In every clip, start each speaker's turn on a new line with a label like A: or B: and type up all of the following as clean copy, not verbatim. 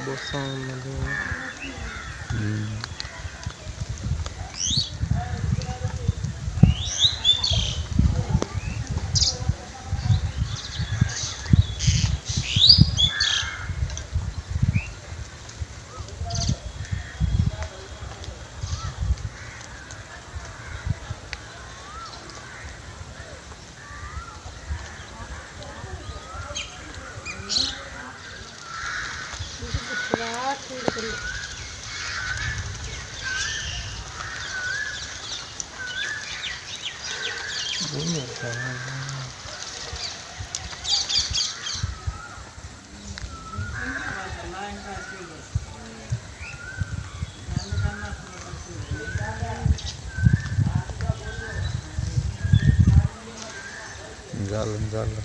A: Bosan aja. Jalan-jalan.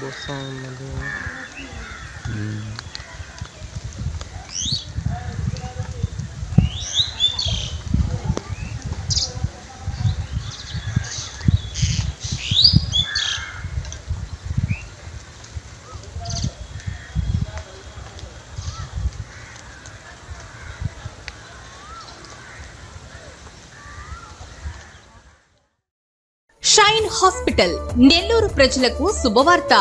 A: Bosan aja.
B: Shine hospital Nellore ప్రజలకు శుభవార్త.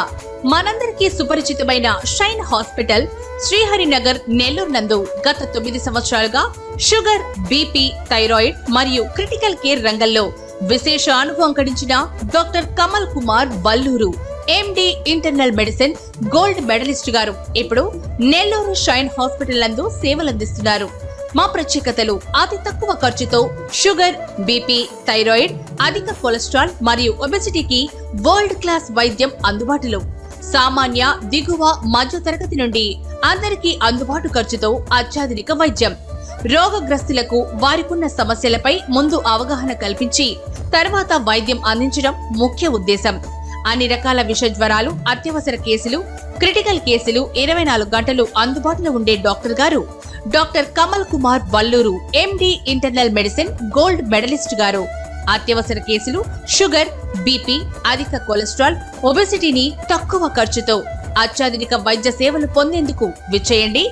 B: మనందరికీ సుపరిచితమైన షైన్ హాస్పిటల్ శ్రీహరినగర్ నెల్లూరు నందు గత 9 సంవత్సరాలుగా షుగర్, బీపీ, థైరాయిడ్ మరియు క్రిటికల్ కేర్ రంగంలో విశేష అనుభవం గడించిన doctor Kamal Kumar Valluru, MD internal medicine gold medalist గారు ఇప్పుడు నెల్లూరు షైన్ హాస్పిటల్ నందు సేవలందిస్తున్నారు. మా ప్రత్యేకతలు: అతి తక్కువ ఖర్చుతో షుగర్, బీపీ, థైరాయిడ్, అధిక కొలెస్ట్రాల్ మరియు ఒబెసిటీకి వరల్డ్ క్లాస్ వైద్యం అందుబాటులో. సామాన్య, దిగువ, మధ్య తరగతి నుండి అందరికీ అందుబాటు ఖర్చుతో అత్యాధునిక వైద్యం. రోగగ్రస్తులకు వారికున్న సమస్యలపై ముందు అవగాహన కల్పించి తర్వాత వైద్యం అందించడం ముఖ్య ఉద్దేశం. అన్ని రకాల విష జ్వరాలు, అత్యవసర కేసులు, క్రిటికల్ కేసులు 24 గంటలు అందుబాటులో ఉండే డాక్టర్ గారు doctor Kamal Kumar Valluru, MD internal medicine gold medalist గారు. అత్యవసర కేసులు, షుగర్, బీపీ, అధిక కొలెస్ట్రాల్, ఒబెసిటీని తక్కువ ఖర్చుతో అత్యాధునిక వైద్య సేవలు పొందేందుకు విచ్చేయండి.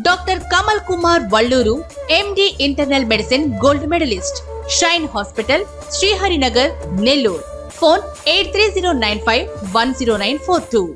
B: Doctor Kamal Kumar Valluru, MD internal medicine gold medalist, shine hospital, Sriharinagar, Nellore. Phone 8309510942.